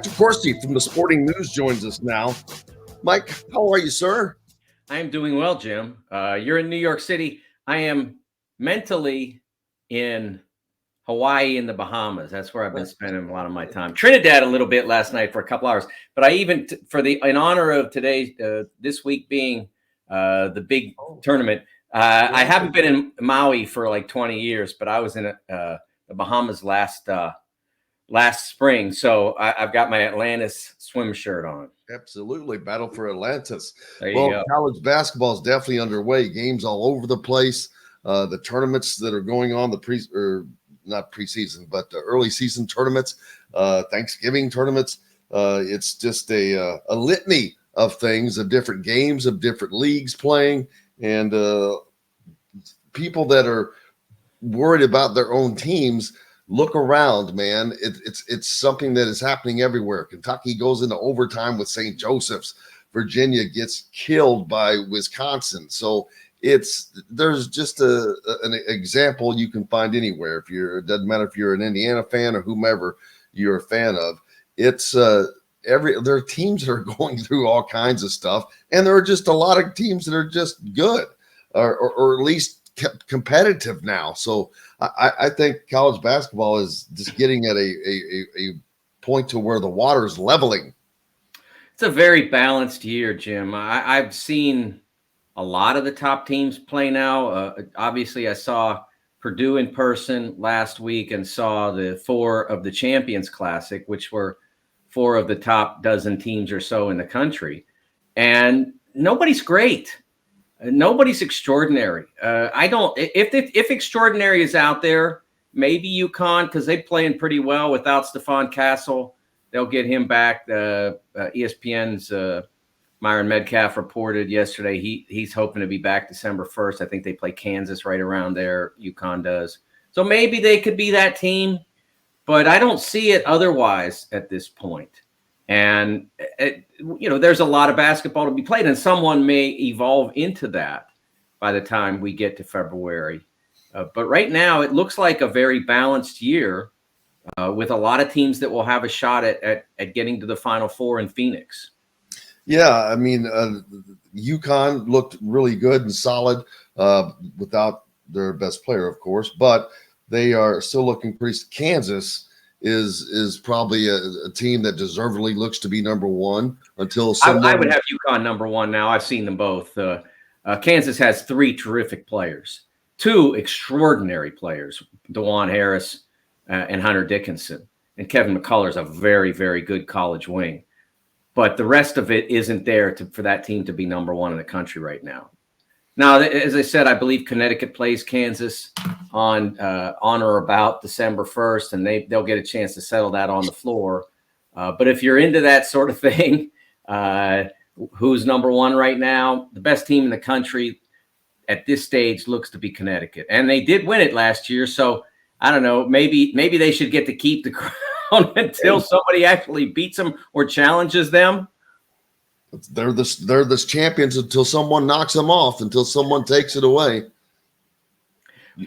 Mike DeCourcy from the Sporting News joins us now. Mike, how are you, sir? I am doing well, Jim. You're in New York City. I am mentally in Hawaii and the Bahamas. That's where I've been spending a lot of my time. Trinidad a little bit last night for a couple hours. But I even in honor of today, this week being the big tournament, I haven't been in Maui for like 20 years, but I was in the Bahamas last spring. So I've got my Atlantis swim shirt on. Absolutely. Battle for Atlantis. Go. College basketball is definitely underway. Games all over the place. The tournaments that are going on, not preseason, but the early season tournaments, Thanksgiving tournaments. It's just a litany of things, of different games, of different leagues playing, and people that are worried about their own teams. Look around, man. It's something that is happening everywhere. Kentucky goes into overtime with St. Joseph's. Virginia gets killed by Wisconsin. So there's just an example you can find anywhere. It doesn't matter if you're an Indiana fan or whomever you're a fan of. It's there are teams that are going through all kinds of stuff, and there are just a lot of teams that are just good, or at least competitive now. So I think college basketball is just getting at a point to where the water is leveling. It's a very balanced year, Jim. I've seen a lot of the top teams play now. Obviously, I saw Purdue in person last week and saw the 4 of the Champions Classic, which were 4 of the top dozen teams or so in the country. And nobody's great. Nobody's extraordinary. If extraordinary is out there, maybe UConn, because they're playing pretty well without Stephon Castle. They'll get him back. ESPN's Myron Metcalf reported yesterday he's hoping to be back December 1st. I think they play Kansas right around there. UConn does. So maybe they could be that team, but I don't see it otherwise at this point. And, there's a lot of basketball to be played, and someone may evolve into that by the time we get to February. But right now, it looks like a very balanced year with a lot of teams that will have a shot at getting to the Final Four in Phoenix. Yeah, I mean, UConn looked really good and solid without their best player, of course, but they are still looking pretty. Kansas is probably a team that deservedly looks to be number one until someone. I would have UConn number one now. I've seen them both. Kansas has 3 terrific players, 2 extraordinary players, DeJuan Harris and Hunter Dickinson. And Kevin McCullar's a very, very good college wing. But the rest of it isn't there for that team to be number one in the country right now. Now, as I said, I believe Connecticut plays Kansas on or about December 1st, and they'll get a chance to settle that on the floor. But if you're into that sort of thing, who's number one right now? The best team in the country at this stage looks to be Connecticut. And they did win it last year, so I don't know. Maybe they should get to keep the crown until somebody actually beats them or challenges them. They're the champions until someone knocks them off, until someone takes it away.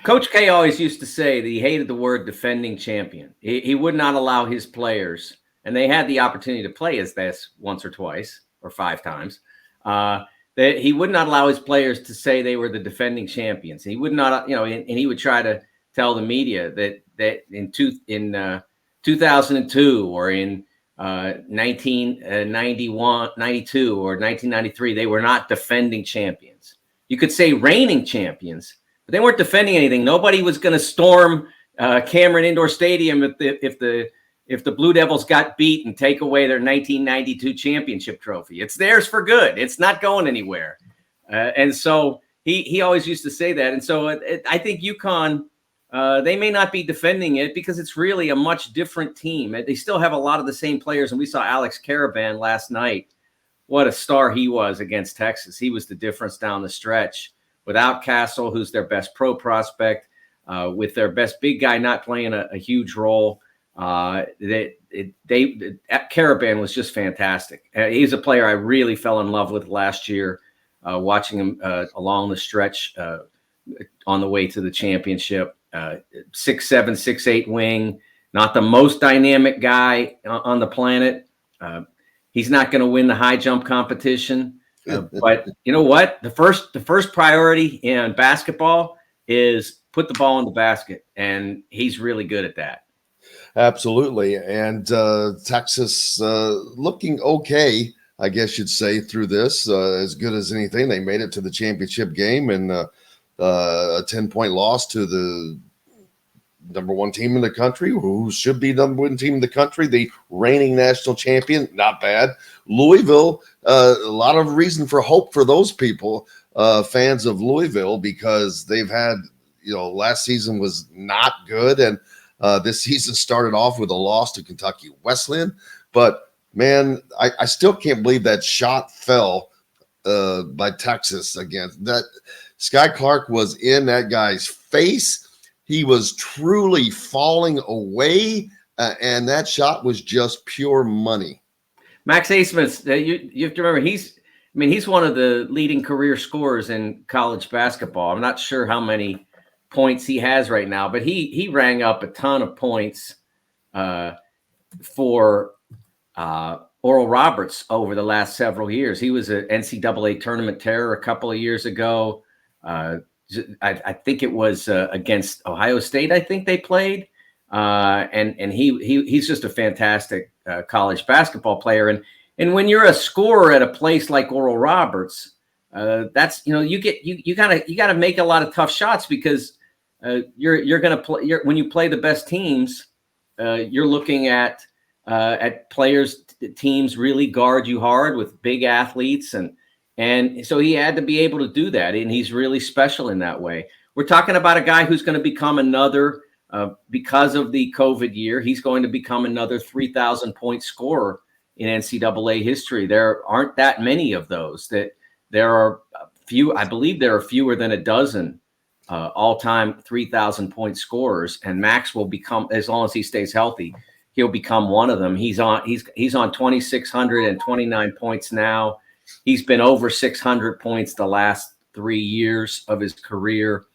Coach K always used to say that he hated the word defending champion. He would not allow his players, and they had the opportunity to play as this once or twice or 5 times, that he would not allow his players to say they were the defending champions. He would not, and he would try to tell the media that in 2002 or in 1991, 92, or 1993, they were not defending champions. You could say reigning champions, but they weren't defending anything. Nobody was going to storm Cameron Indoor Stadium if the Blue Devils got beat and take away their 1992 championship trophy. It's theirs for good. It's not going anywhere. And so he always used to say that. And so I think UConn, they may not be defending it because it's really a much different team. They still have a lot of the same players. And we saw Alex Caravan last night. What a star he was against Texas. He was the difference down the stretch. Without Castle, who's their best pro prospect, with their best big guy not playing a huge role, Caravan was just fantastic. He's a player I really fell in love with last year, watching him along the stretch on the way to the championship. 6'7", 6'8" wing, not the most dynamic guy on the planet. He's not going to win the high jump competition. But you know what? The first priority in basketball is put the ball in the basket, and he's really good at that. Absolutely. And Texas looking okay, I guess you'd say, through this, as good as anything. They made it to the championship game, and a 10-point loss to the number one team in the country, who should be number one team in the country, the reigning national champion. Not bad. Louisville, a lot of reason for hope for those people, fans of Louisville, because they've had, last season was not good, and this season started off with a loss to Kentucky Wesleyan. But man, I still can't believe that shot fell by Texas again. That Sky Clark was in that guy's face. He was truly falling away, and that shot was just pure money. Max Asmus, you have to remember, he's one of the leading career scorers in college basketball. I'm not sure how many points he has right now, but he rang up a ton of points for Oral Roberts over the last several years. He was an NCAA tournament terror a couple of years ago. I think it was against Ohio State. I think they played, and he's just a fantastic college basketball player. And when you're a scorer at a place like Oral Roberts, that's you gotta make a lot of tough shots, because you're gonna play. When you play the best teams, you're looking at players. Teams really guard you hard with big athletes, and so he had to be able to do that, and he's really special in that way. We're talking about a guy who's going to become another, because of the COVID year, he's going to become another 3,000-point scorer in NCAA history. There aren't that many of those. That there are few. I believe there are fewer than a dozen all-time 3,000-point scorers, and Max will become, as long as he stays healthy, he'll become one of them. He's on 2,629 points now. He's been over 600 points the last 3 years of his career.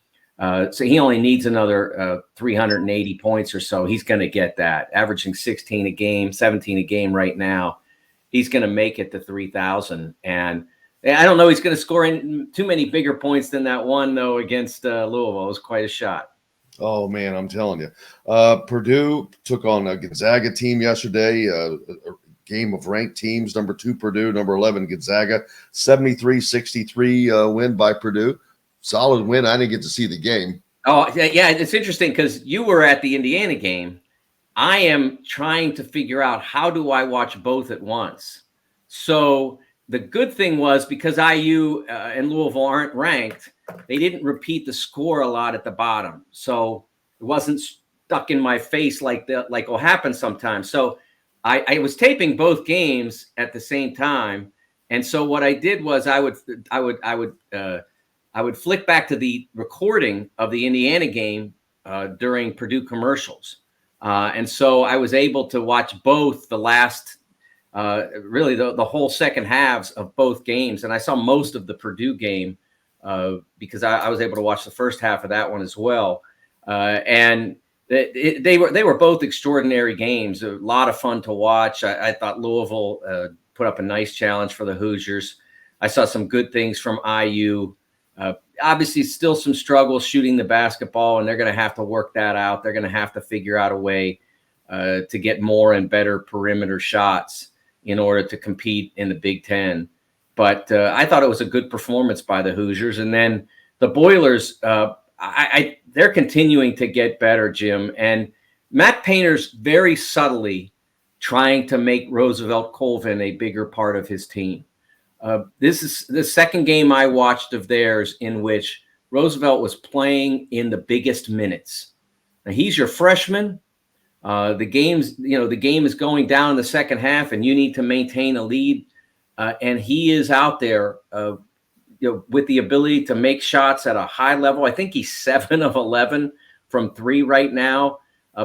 So he only needs another 380 points or so. He's going to get that, averaging 16 a game, 17 a game right now. He's going to make it to 3,000. And I don't know, he's going to score in too many bigger points than that one, though, against Louisville. It was quite a shot. Oh, man, I'm telling you. Purdue took on a Gonzaga team yesterday, a game of ranked teams, number 2 Purdue, number 11 Gonzaga, 73-63 win by Purdue. Solid win. I didn't get to see the game. Oh, yeah, it's interesting because you were at the Indiana game. I am trying to figure out, how do I watch both at once? So the good thing was, because IU and Louisville aren't ranked, they didn't repeat the score a lot at the bottom. So it wasn't stuck in my face like will happen sometimes. So I was taping both games at the same time, and so what I did was I would flick back to the recording of the Indiana game during Purdue commercials, and so I was able to watch both the last, really the whole second halves of both games, and I saw most of the Purdue game because I was able to watch the first half of that one as well, and. They were both extraordinary games. A lot of fun to watch. I thought Louisville put up a nice challenge for the Hoosiers. I saw some good things from IU. Obviously, still some struggles shooting the basketball, and they're going to have to work that out. They're going to have to figure out a way to get more and better perimeter shots in order to compete in the Big Ten. But I thought it was a good performance by the Hoosiers. And then the Boilers, they're continuing to get better, Jim. And Matt Painter's very subtly trying to make Roosevelt Colvin a bigger part of his team. This is the second game I watched of theirs in which Roosevelt was playing in the biggest minutes. Now, he's your freshman. The game is going down in the second half, and you need to maintain a lead. And he is out there, with the ability to make shots at a high level. I think he's 7 of 11 from 3 right now,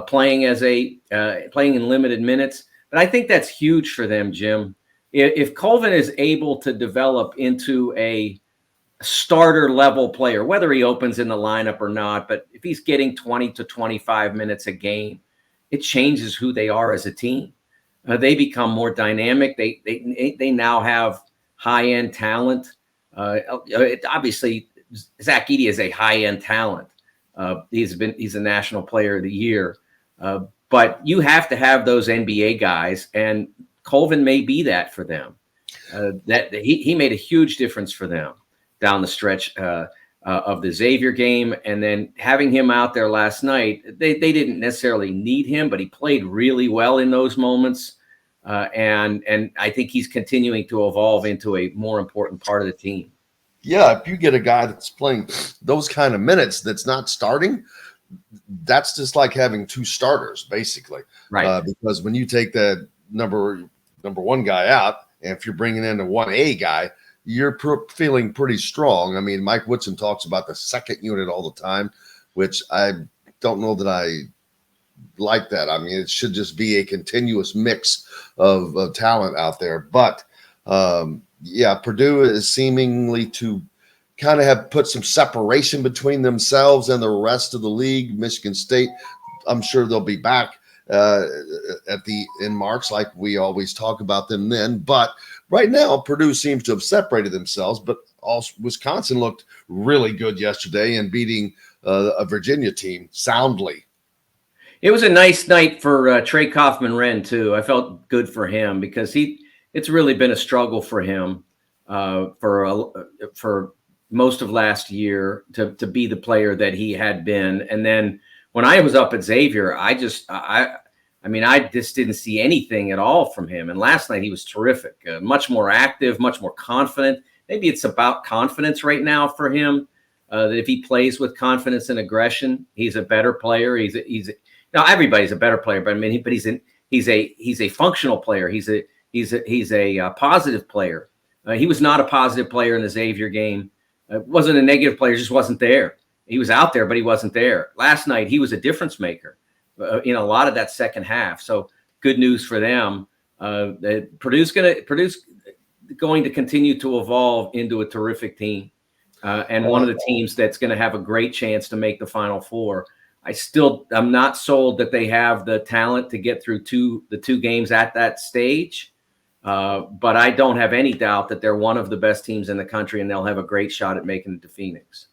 playing in limited minutes. But I think that's huge for them, Jim. If Colvin is able to develop into a starter level player, whether he opens in the lineup or not, but if he's getting 20 to 25 minutes a game, it changes who they are as a team. They become more dynamic. They now have high end talent. Obviously, Zach Edey is a high end talent. He's a National Player of the Year. But you have to have those NBA guys, and Colvin may be that for them. That he made a huge difference for them down the stretch of the Xavier game, and then having him out there last night. They didn't necessarily need him, but he played really well in those moments, and I think he's continuing to evolve into a more important part of the team. Yeah, if you get a guy that's playing those kind of minutes that's not starting, that's just like having two starters, basically. Right. Because when you take that number one guy out, and if you're bringing in a 1A guy, you're feeling pretty strong. I mean, Mike Woodson talks about the second unit all the time, which I don't know that I like that. I mean, it should just be a continuous mix of talent out there. But yeah, Purdue is seemingly to kind of have put some separation between themselves and the rest of the league. Michigan State, I'm sure they'll be back in March, like we always talk about them then. But right now, Purdue seems to have separated themselves. But also, Wisconsin looked really good yesterday and beating a Virginia team soundly. It was a nice night for Trey Kaufman-Renn too. I felt good for him because it's really been a struggle for him for most of last year to be the player that he had been. And then when I was up at Xavier, I just didn't see anything at all from him. And last night he was terrific, much more active, much more confident. Maybe it's about confidence right now for him. That if he plays with confidence and aggression, he's a better player. Now everybody's a better player, but he's a functional player. He's a positive player. He was not a positive player in the Xavier game. Wasn't a negative player, just wasn't there. He was out there, but he wasn't there. Last night, he was a difference maker in a lot of that second half. So good news for them. Purdue's going to continue to evolve into a terrific team and one of the teams that's going to have a great chance to make the Final Four. I'm not sold that they have the talent to get through the two games at that stage. But I don't have any doubt that they're one of the best teams in the country, and they'll have a great shot at making it to Phoenix.